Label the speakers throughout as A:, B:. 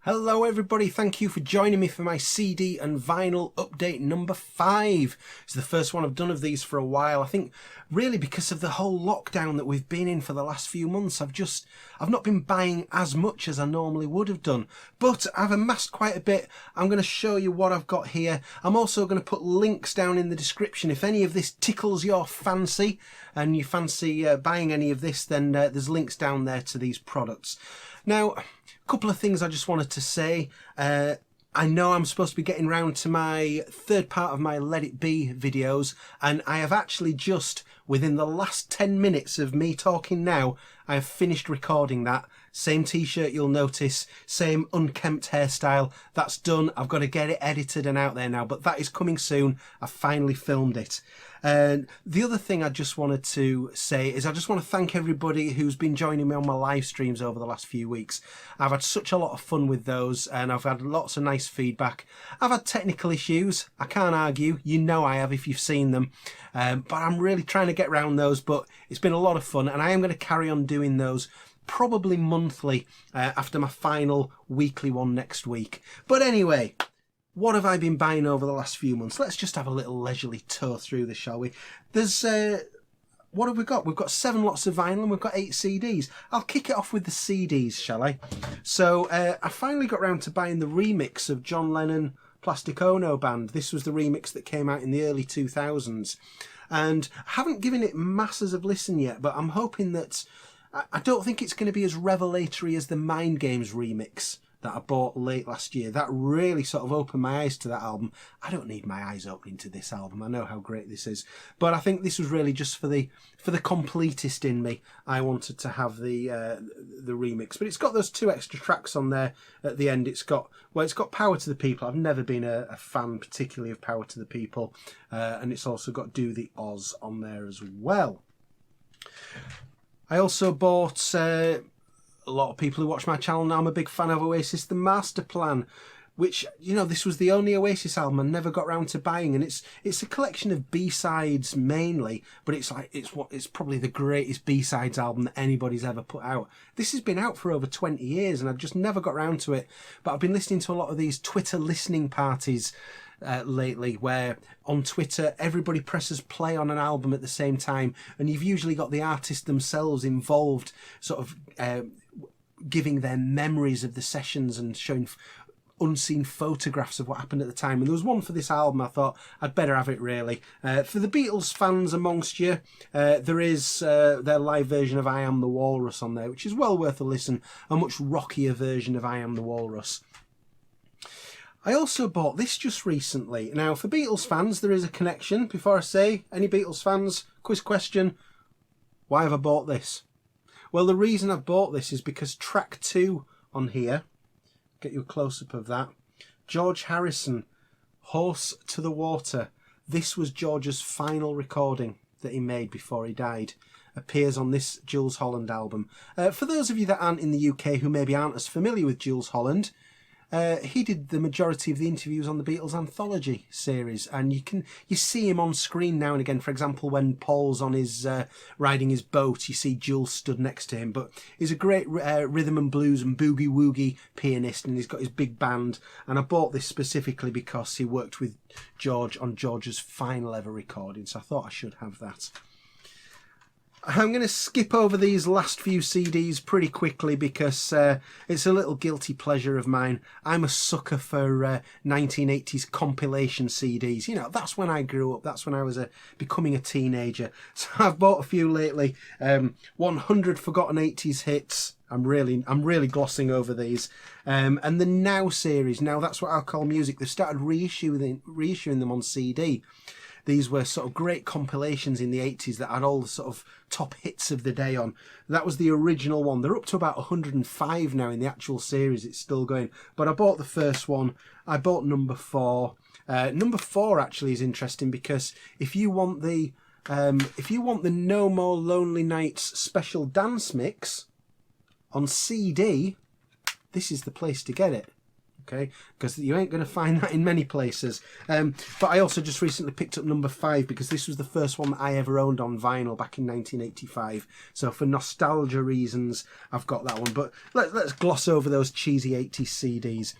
A: Hello everybody, thank you for joining me for my CD and vinyl update number 5. It's the first one I've done of these for a while. I think really because of the whole lockdown that we've been in for the last few months, I've not been buying as much as I normally would have done. But I've amassed quite a bit. I'm going to show you what I've got here. I'm also going to put links down in the description. If any of this tickles your fancy and you fancy buying any of this, then there's links down there to these products. Now, a couple of things I just wanted to say. I know I'm supposed to be getting round to my third part of my Let It Be videos, and I have actually just, within the last 10 minutes of me talking now, I have finished recording that. Same t-shirt you'll notice, same unkempt hairstyle. That's done. I've got to get it edited and out there now, but that is coming soon. I finally filmed it. And the other thing I just wanted to say is I just want to thank everybody who's been joining me on my live streams over the last few weeks. I've had such a lot of fun with those and I've had lots of nice feedback. I've had technical issues, I can't argue, you know I have if you've seen them, but I'm really trying to get around those. But it's been a lot of fun and I am going to carry on doing those probably monthly after my final weekly one next week. But anyway, what have I been buying over the last few months? Let's just have a little leisurely tour through this, shall we? There's, what have we got? We've got 7 lots of vinyl and we've got 8 CDs. I'll kick it off with the CDs, shall I? So I finally got round to buying the remix of John Lennon, Plastic Ono Band. This was the remix that came out in the early 2000s. And I haven't given it masses of listen yet, but I'm hoping that, I don't think it's going to be as revelatory as the Mind Games remix that I bought late last year. That really sort of opened my eyes to that album. I don't need my eyes opening to this album. I know how great this is, but I think this was really just for the completist in me. I wanted to have the remix, but it's got those 2 extra tracks on there at the end. It's got Power to the People. I've never been a fan particularly of Power to the People, and it's also got Do the Oz on there as well. I also bought, a lot of people who watch my channel know I'm a big fan of Oasis, The Master Plan, which, you know, this was the only Oasis album I never got round to buying, and it's a collection of B-sides mainly, but it's probably the greatest B-sides album that anybody's ever put out. This has been out for over 20 years and I've just never got round to it, but I've been listening to a lot of these Twitter listening parties lately, where on Twitter everybody presses play on an album at the same time, and you've usually got the artist themselves involved, sort of giving their memories of the sessions and showing unseen photographs of what happened at the time. And there was one for this album. I thought I'd better have it really. For the Beatles fans amongst you, there is their live version of I Am the Walrus on there, which is well worth a listen, a much rockier version of I Am the Walrus. I also bought this just recently. Now, for Beatles fans, there is a connection. Before I say, any Beatles fans, quiz question, why have I bought this? Well, the reason I've bought this is because track 2 on here, get you a close-up of that, George Harrison, Horse to the Water. This was George's final recording that he made before he died. Appears on this Jools Holland album. For those of you that aren't in the UK who maybe aren't as familiar with Jools Holland, he did the majority of the interviews on the Beatles anthology series, and you see him on screen now and again. For example, when Paul's on his riding his boat, you see Jules stood next to him. But he's a great rhythm and blues and boogie woogie pianist, and he's got his big band. And I bought this specifically because he worked with George on George's final ever recording, so I thought I should have that. I'm going to skip over these last few CDs pretty quickly because it's a little guilty pleasure of mine. I'm a sucker for 1980s compilation CDs. You know, that's when I grew up. That's when I was becoming a teenager. So I've bought a few lately. 100 Forgotten 80s Hits. I'm really glossing over these. And the Now series. Now, that's what I'll call music. They've started reissuing them on CD. These were sort of great compilations in the 80s that had all the sort of top hits of the day on. That was the original one. They're up to about 105 now in the actual series. It's still going. But I bought the first one. I bought number 4. Number 4 actually is interesting because if you want the No More Lonely Nights special dance mix on CD, this is the place to get it. okay? Because you ain't going to find that in many places. But I also just recently picked up number 5 because this was the first one that I ever owned on vinyl back in 1985. So for nostalgia reasons, I've got that one. But let's gloss over those cheesy 80s CDs.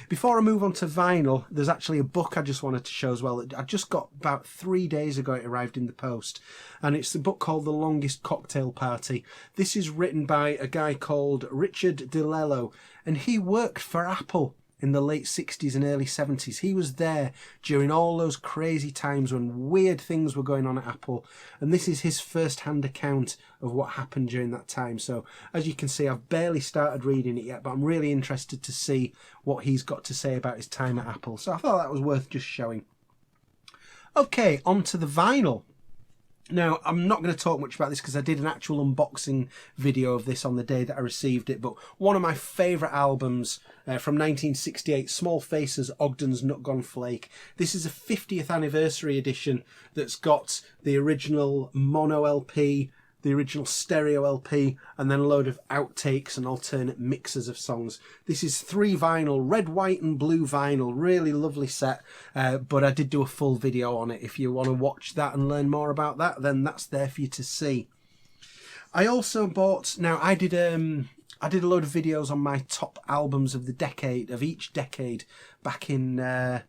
A: Before I move on to vinyl, there's actually a book I just wanted to show as well. I just got about 3 days ago, it arrived in the post. And it's the book called The Longest Cocktail Party. This is written by a guy called Richard DiLello. And he worked for Apple in the late 60s and early 70s. He was there during all those crazy times when weird things were going on at Apple. And this is his first-hand account of what happened during that time. So as you can see, I've barely started reading it yet, but I'm really interested to see what he's got to say about his time at Apple. So I thought that was worth just showing. Okay, on to the vinyl. Now, I'm not going to talk much about this because I did an actual unboxing video of this on the day that I received it, but one of my favourite albums from 1968, Small Faces, Ogden's Nut Gone Flake. This is a 50th anniversary edition that's got the original mono LP, the original stereo LP, and then a load of outtakes and alternate mixes of songs. This is 3 vinyl, red, white and blue vinyl, really lovely set, but I did do a full video on it. If you want to watch that and learn more about that, then that's there for you to see. I also bought, now I did a load of videos on my top albums of the decade, of each decade, back in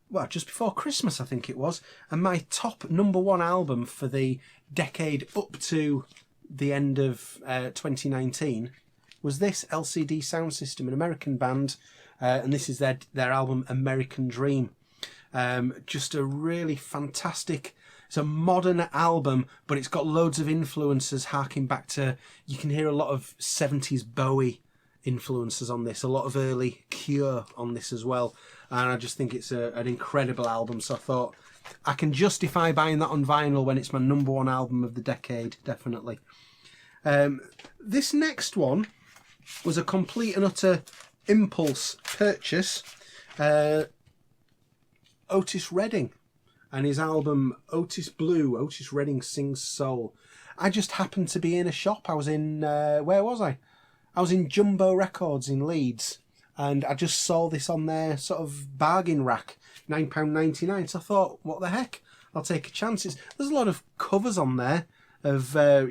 A: well, just before Christmas, I think it was. And my top #1 album for the decade up to the end of 2019 was this, LCD Sound System, an American band. And this is their album, American Dream. Just a really fantastic, it's a modern album, but it's got loads of influences harking back to, you can hear a lot of 70s Bowie influences on this, a lot of early Cure on this as well. And I just think it's an incredible album. So I thought I can justify buying that on vinyl when it's my #1 album of the decade, definitely. This next one was a complete and utter impulse purchase. Otis Redding and his album Otis Blue, Otis Redding Sings Soul. I just happened to be in a shop. I was in, where was I? I was in Jumbo Records in Leeds. And I just saw this on their sort of bargain rack, £9.99. So I thought, what the heck? I'll take a chance. There's a lot of covers on there of, I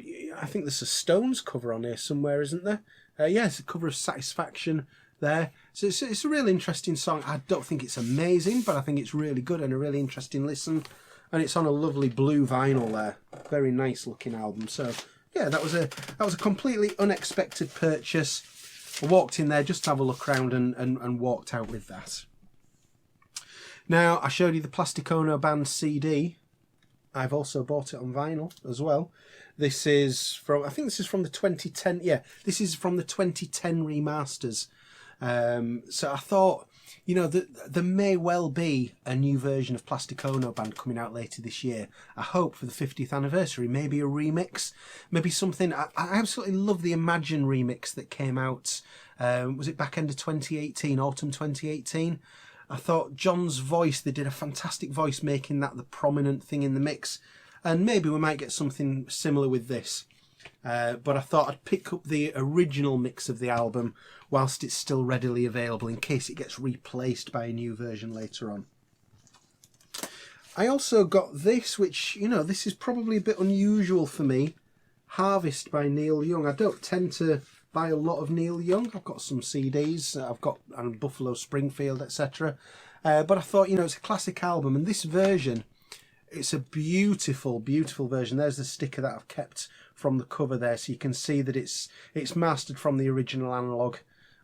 A: think there's a Stones cover on here somewhere, isn't there? Yeah, it's a cover of Satisfaction there. So it's a really interesting song. I don't think it's amazing, but I think it's really good and a really interesting listen. And it's on a lovely blue vinyl there. Very nice looking album. So yeah, that was a completely unexpected purchase. I walked in there just to have a look around and walked out with that. Now, I showed you the plastic Ono Band CD. I've also bought it on vinyl as well. This is from, I think this is from the 2010, yeah, this is from the 2010 remasters. So I thought, you know, there may well be a new version of Plastic Ono Band coming out later this year. I hope for the 50th anniversary, maybe a remix, maybe something. I absolutely love the Imagine remix that came out, was it back end of 2018, autumn 2018? I thought John's voice, they did a fantastic voice making that the prominent thing in the mix. And maybe we might get something similar with this. But I thought I'd pick up the original mix of the album whilst it's still readily available in case it gets replaced by a new version later on. I also got this, which, you know, this is probably a bit unusual for me. Harvest by Neil Young. I don't tend to buy a lot of Neil Young. I've got some CDs. I've got Buffalo Springfield, etc. But I thought, you know, it's a classic album. And this version, it's a beautiful, beautiful version. There's the sticker that I've kept from the cover there, so you can see that it's mastered from the original analog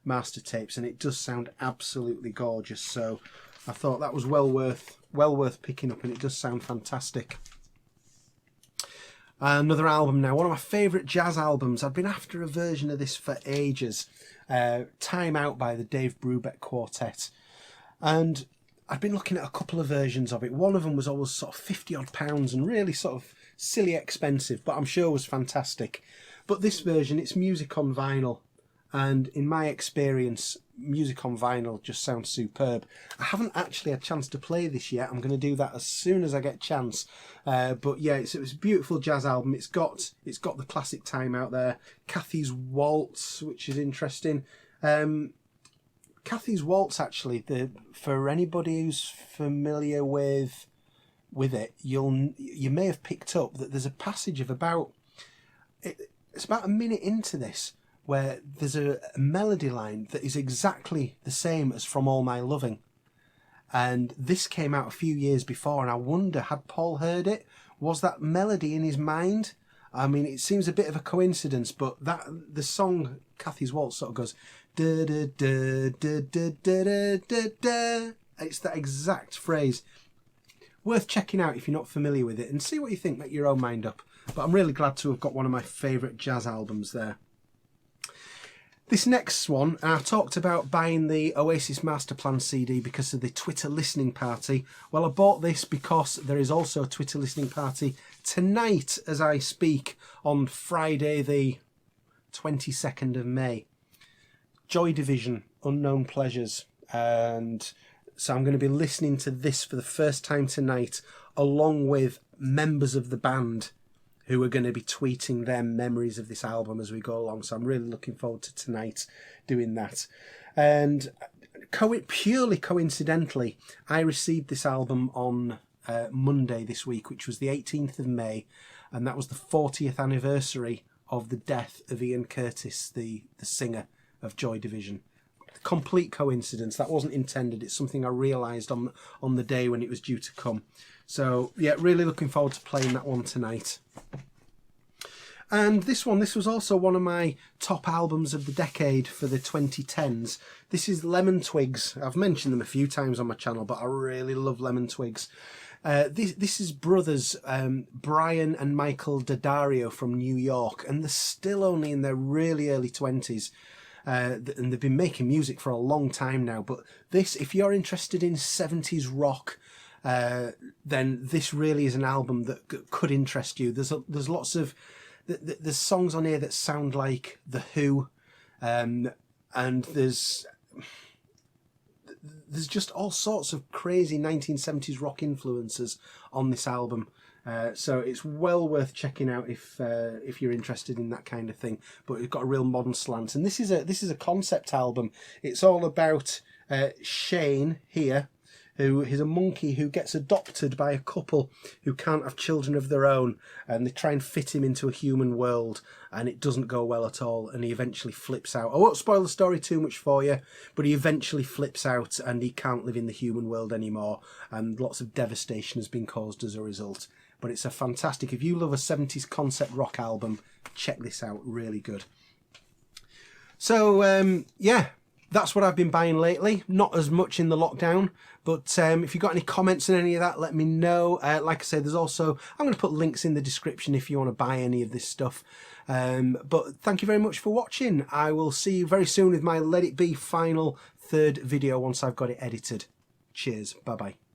A: master tapes, and it does sound absolutely gorgeous. So I thought that was well worth picking up, and it does sound fantastic. Another album now, one of my favourite jazz albums. I've been after a version of this for ages. Time Out by the Dave Brubeck Quartet, and I've been looking at a couple of versions of it. One of them was always sort of £50 and really sort of silly expensive, but I'm sure was fantastic. But this version, it's music on vinyl, and in my experience, music on vinyl just sounds superb. I haven't actually had a chance to play this yet. I'm going to do that as soon as I get a chance. But yeah, it was a beautiful jazz album. It's got the classic Time Out there, Cathy's Waltz, which is interesting. Cathy's Waltz, actually, for anybody who's familiar with it, you may have picked up that there's a passage of it's about a minute into this where there's a melody line that is exactly the same as From All My Loving. And this came out a few years before, and I wonder, had Paul heard it? Was that melody in his mind? I mean, it seems a bit of a coincidence, but the song Cathy's Waltz sort of goes da da da da da da da da. It's that exact phrase. Worth checking out if you're not familiar with it, and see what you think. Make your own mind up. But I'm really glad to have got one of my favourite jazz albums there. This next one, I talked about buying the Oasis Master Plan CD because of the Twitter listening party. Well, I bought this because there is also a Twitter listening party tonight as I speak on Friday the 22nd of May. Joy Division, Unknown Pleasures. And so I'm going to be listening to this for the first time tonight, along with members of the band who are going to be tweeting their memories of this album as we go along. So I'm really looking forward to tonight doing that. And purely coincidentally, I received this album on Monday this week, which was the 18th of May, and that was the 40th anniversary of the death of Ian Curtis, the singer of Joy Division. Complete coincidence. That wasn't intended. It's something I realised on the day when it was due to come. So, yeah, really looking forward to playing that one tonight. And this was also one of my top albums of the decade for the 2010s. This is Lemon Twigs. I've mentioned them a few times on my channel, but I really love Lemon Twigs. This is brothers Brian and Michael Daddario from New York, and they're still only in their really early 20s. And they've been making music for a long time now. But this, if you're interested in 70s rock, then this really is an album that could interest you. There's lots of there's songs on here that sound like The Who, and there's just all sorts of crazy 1970s rock influences on this album. So it's well worth checking out if you're interested in that kind of thing. But it's got a real modern slant, and this is a concept album. It's all about Shane here, who is a monkey who gets adopted by a couple who can't have children of their own, and they try and fit him into a human world, and it doesn't go well at all, and he eventually flips out. I won't spoil the story too much for you, but he eventually flips out and he can't live in the human world anymore, and lots of devastation has been caused as a result. But it's a fantastic, if you love a 70s concept rock album, check this out, really good. So, yeah, that's what I've been buying lately. Not as much in the lockdown, but if you've got any comments on any of that, let me know. Like I said, there's also, I'm going to put links in the description if you want to buy any of this stuff. But thank you very much for watching. I will see you very soon with my Let It Be final third video once I've got it edited. Cheers. Bye-bye.